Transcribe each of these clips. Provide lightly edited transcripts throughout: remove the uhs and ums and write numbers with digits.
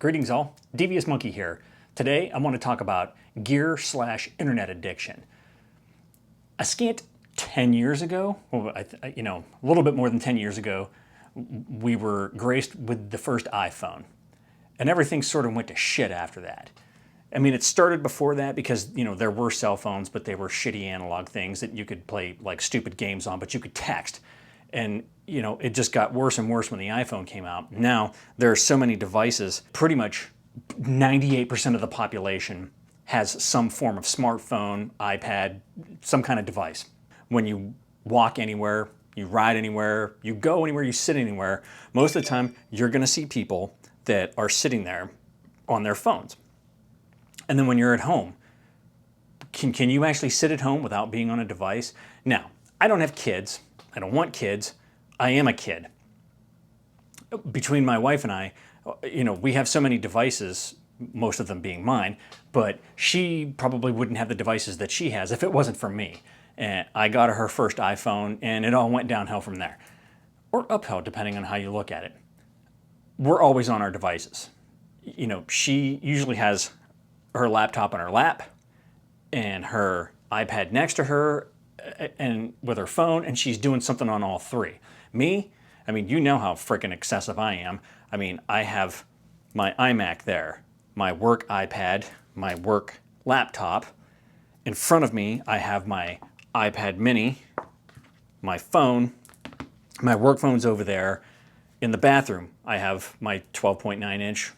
Greetings all, thedvsmonkey here. Today I want to talk about gear/internet addiction. A scant 10 years ago, well, a little bit more than 10 years ago, we were graced with the first iPhone. And everything sort of went to shit after that. I mean, it started before that because, there were cell phones, but they were shitty analog things that you could play like stupid games on, but you could text. And, it just got worse and worse when the iPhone came out. Now, there are so many devices, pretty much 98% of the population has some form of smartphone, iPad, some kind of device. When you walk anywhere, you ride anywhere, you go anywhere, you sit anywhere, most of the time you're gonna see people that are sitting there on their phones. And then when you're at home, can you actually sit at home without being on a device? Now, I don't have kids. I don't want kids. I am a kid. Between my wife and I, we have so many devices, most of them being mine, but she probably wouldn't have the devices that she has if it wasn't for me. And I got her first iPhone and it all went downhill from there. Or uphill, depending on how you look at it. We're always on our devices. She usually has her laptop on her lap and her iPad next to her and with her phone, and she's doing something on all three. Me, you know how freaking excessive I am. I have my iMac there, my work iPad, my work laptop. In front of me, I have my iPad mini, my phone, my work phone's over there. In the bathroom, I have my 12.9-inch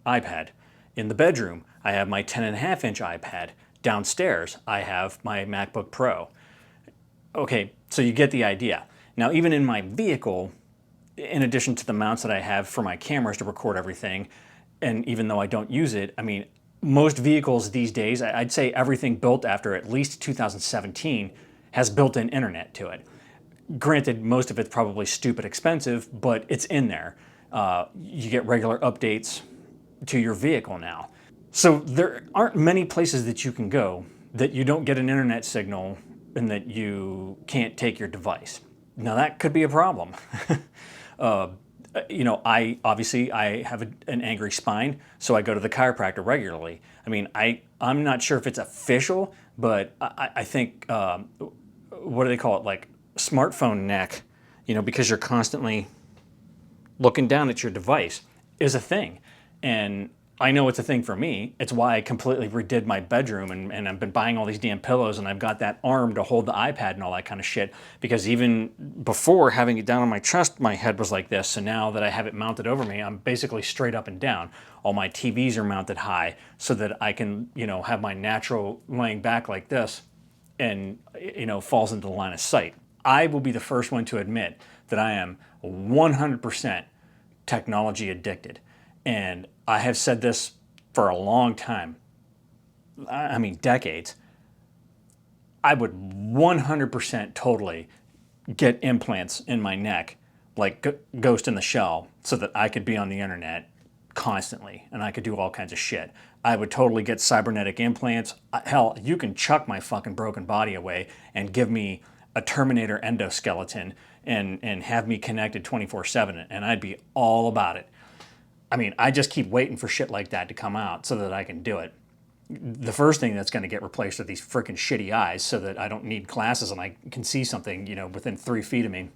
iPad. In the bedroom, I have my 10.5-inch iPad. Downstairs, I have my MacBook Pro. Okay, so you get the idea. Now, even in my vehicle, in addition to the mounts that I have for my cameras to record everything, and even though I don't use it, most vehicles these days, I'd say everything built after at least 2017 has built-in internet to it. Granted, most of it's probably stupid expensive, but it's in there. You get regular updates to your vehicle now. So there aren't many places that you can go that you don't get an internet signal and that you can't take your device. Now that could be a problem. I have an angry spine, so I go to the chiropractor regularly. I'm not sure if it's official, but I think, what do they call it? Like smartphone neck, because you're constantly looking down at your device is a thing. And I know it's a thing for me. It's why I completely redid my bedroom and I've been buying all these damn pillows and I've got that arm to hold the iPad and all that kind of shit. Because even before having it down on my chest, my head was like this. So now that I have it mounted over me, I'm basically straight up and down. All my TVs are mounted high so that I can, have my natural laying back like this and, falls into the line of sight. I will be the first one to admit that I am 100% technology addicted. And I have said this for a long time, decades. I would 100% totally get implants in my neck, like Ghost in the Shell, so that I could be on the internet constantly and I could do all kinds of shit. I would totally get cybernetic implants. Hell, you can chuck my fucking broken body away and give me a Terminator endoskeleton and have me connected 24/7, and I'd be all about it. I just keep waiting for shit like that to come out so that I can do it. The first thing that's going to get replaced are these freaking shitty eyes so that I don't need glasses and I can see something, within 3 feet of me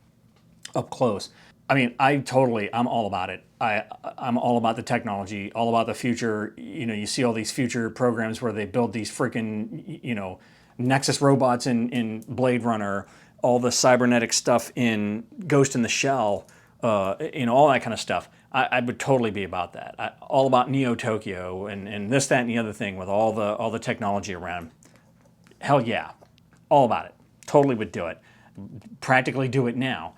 up close. I'm all about it. I'm all about the technology, all about the future. You see all these future programs where they build these freaking, Nexus robots in Blade Runner, all the cybernetic stuff in Ghost in the Shell, all that kind of stuff. I would totally be about that. All about Neo Tokyo and this, that, and the other thing with all the technology around. Hell yeah, all about it. Totally would do it. Practically do it now.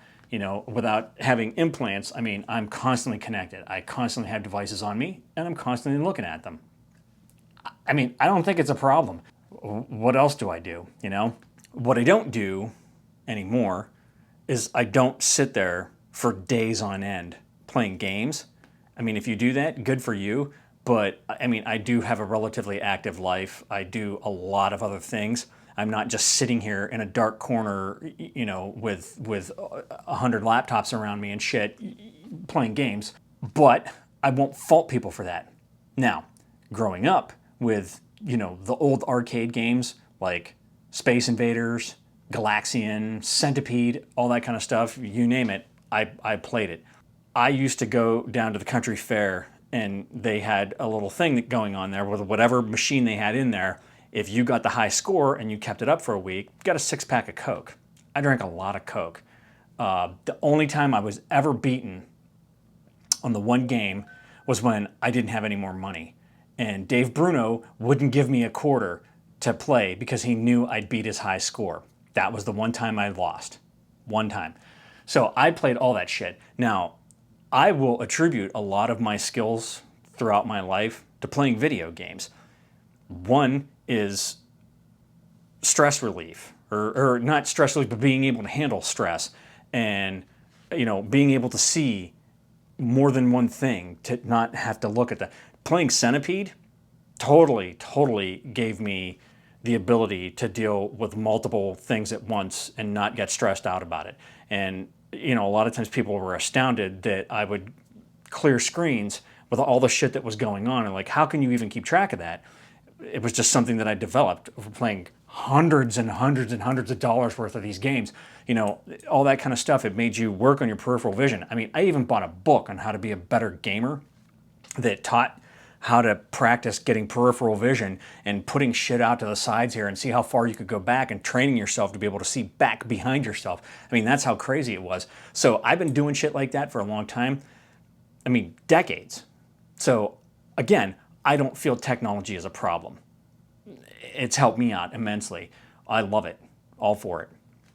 Without having implants, I'm constantly connected. I constantly have devices on me and I'm constantly looking at them. I don't think it's a problem. What else do I do, What I don't do anymore is I don't sit there for days on end playing games. If you do that, good for you. But I do have a relatively active life. I do a lot of other things. I'm not just sitting here in a dark corner, with 100 laptops around me and shit, playing games. But I won't fault people for that. Now, growing up with, the old arcade games like Space Invaders, Galaxian, Centipede, all that kind of stuff, you name it, I played it. I used to go down to the country fair and they had a little thing going on there with whatever machine they had in there. If you got the high score and you kept it up for a week, you got a 6-pack of Coke. I drank a lot of Coke. The only time I was ever beaten on the one game was when I didn't have any more money. And Dave Bruno wouldn't give me a quarter to play because he knew I'd beat his high score. That was the one time I lost. One time. So I played all that shit. Now, I will attribute a lot of my skills throughout my life to playing video games. One is stress relief, or not stress relief, but being able to handle stress and, being able to see more than one thing, to not have to look at that. Playing Centipede totally gave me the ability to deal with multiple things at once and not get stressed out about it. And, a lot of times people were astounded that I would clear screens with all the shit that was going on. And like, how can you even keep track of that? It was just something that I developed over playing hundreds and hundreds and hundreds of dollars worth of these games. All that kind of stuff. It made you work on your peripheral vision. I mean, I even bought a book on how to be a better gamer that taught how to practice getting peripheral vision and putting shit out to the sides here and see how far you could go back and training yourself to be able to see back behind yourself. I mean, that's how crazy it was. So I've been doing shit like that for a long time. I mean, decades. So again, I don't feel technology is a problem. It's helped me out immensely. I love it. All for it.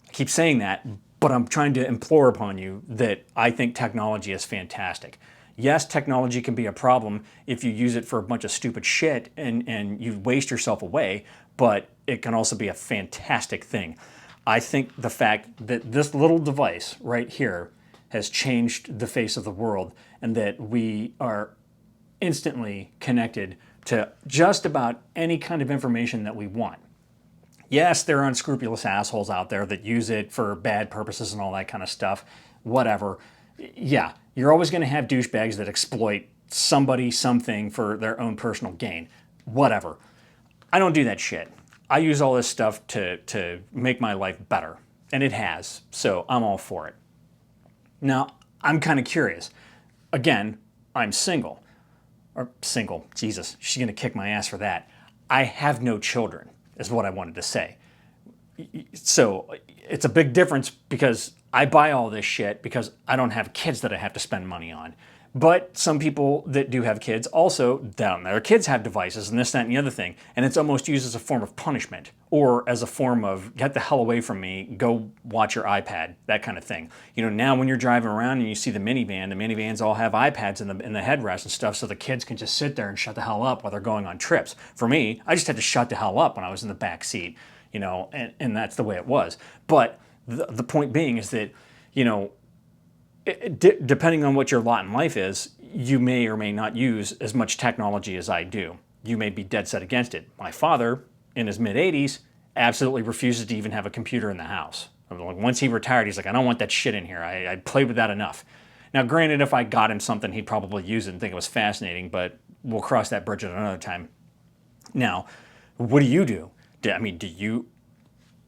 I keep saying that, but I'm trying to implore upon you that I think technology is fantastic. Yes, technology can be a problem if you use it for a bunch of stupid shit and you waste yourself away, but it can also be a fantastic thing. I think the fact that this little device right here has changed the face of the world and that we are instantly connected to just about any kind of information that we want. Yes, there are unscrupulous assholes out there that use it for bad purposes and all that kind of stuff. Whatever. Yeah, you're always going to have douchebags that exploit somebody, something for their own personal gain. Whatever. I don't do that shit. I use all this stuff to make my life better. And it has. So I'm all for it. Now, I'm kind of curious. Again, I'm single. Or single. Jesus, she's going to kick my ass for that. I have no children, is what I wanted to say. So it's a big difference because I buy all this shit because I don't have kids that I have to spend money on. But some people that do have kids also, their kids have devices and this, that, and the other thing. And it's almost used as a form of punishment or as a form of, get the hell away from me, go watch your iPad, that kind of thing. Now when you're driving around and you see the minivans all have iPads in the headrest and stuff so the kids can just sit there and shut the hell up while they're going on trips. For me, I just had to shut the hell up when I was in the back seat, and that's the way it was. But the point being is that, depending on what your lot in life is, you may or may not use as much technology as I do. You may be dead set against it. My father, in his mid-80s, absolutely refuses to even have a computer in the house. Once he retired, he's like, I don't want that shit in here. I played with that enough. Now, granted, if I got him something, he'd probably use it and think it was fascinating, but we'll cross that bridge at another time. Now, what do you do?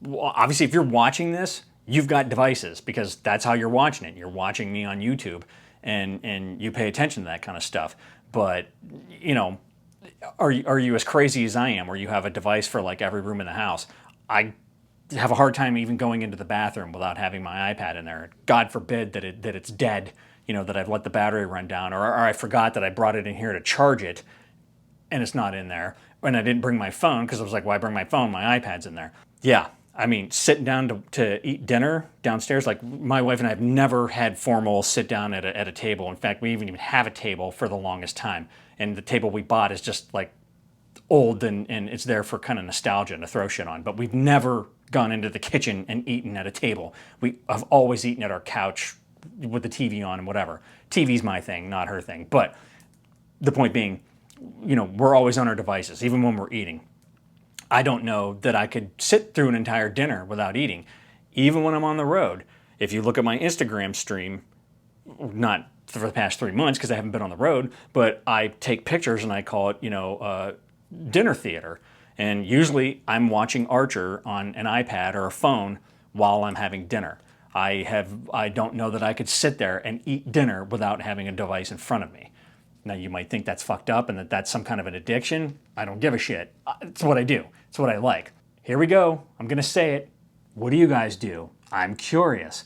Well, obviously, if you're watching this, you've got devices because that's how you're watching it. You're watching me on YouTube and you pay attention to that kind of stuff. But, are you as crazy as I am where you have a device for like every room in the house? I have a hard time even going into the bathroom without having my iPad in there. God forbid that it's dead, that I've let the battery run down or I forgot that I brought it in here to charge it and it's not in there. And I didn't bring my phone because I was like, why bring my phone? My iPad's in there. Yeah. I mean, sitting down to eat dinner downstairs, like my wife and I have never had formal sit down at a table. In fact, we even have a table for the longest time. And the table we bought is just like old and it's there for kind of nostalgia and to throw shit on. But we've never gone into the kitchen and eaten at a table. We have always eaten at our couch with the TV on and whatever. TV's my thing, not her thing. But the point being, we're always on our devices, even when we're eating. I don't know that I could sit through an entire dinner without eating. Even when I'm on the road, if you look at my Instagram stream, not for the past 3 months because I haven't been on the road, but I take pictures and I call it, dinner theater. And usually I'm watching Archer on an iPad or a phone while I'm having dinner. I don't know that I could sit there and eat dinner without having a device in front of me. Now you might think that's fucked up and that that's some kind of an addiction. I don't give a shit. It's what I do. It's what I like. Here we go. I'm gonna say it. What do you guys do? I'm curious.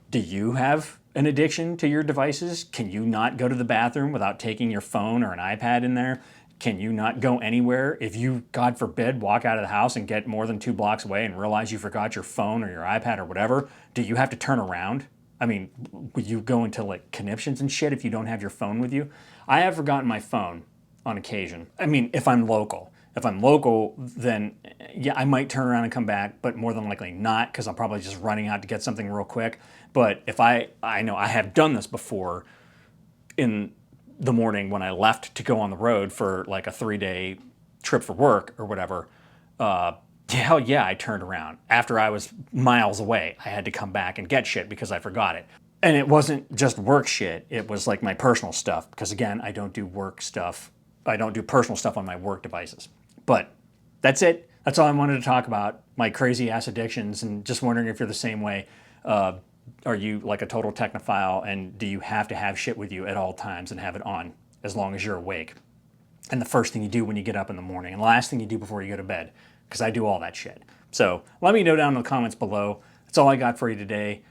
Do you have an addiction to your devices? Can you not go to the bathroom without taking your phone or an iPad in there? Can you not go anywhere? If you, God forbid, walk out of the house and get more than 2 blocks away and realize you forgot your phone or your iPad or whatever, do you have to turn around? I mean, would you go into like conniptions and shit if you don't have your phone with you? I have forgotten my phone on occasion. I mean, if I'm local. If I'm local, then yeah, I might turn around and come back, but more than likely not, because I'm probably just running out to get something real quick. But if I know I have done this before in the morning when I left to go on the road for like a 3-day trip for work or whatever, hell yeah, I turned around. After I was miles away, I had to come back and get shit because I forgot it. And it wasn't just work shit, it was like my personal stuff, because again, I don't do work stuff. I don't do personal stuff on my work devices. But that's it. That's all I wanted to talk about, my crazy ass addictions, and just wondering if you're the same way. Are you like a total technophile, and do you have to have shit with you at all times and have it on as long as you're awake? And the first thing you do when you get up in the morning, and the last thing you do before you go to bed, because I do all that shit. So let me know down in the comments below. That's all I got for you today.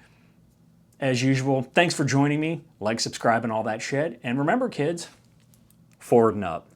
As usual, thanks for joining me. Like, subscribe, and all that shit. And remember, kids, forward and up.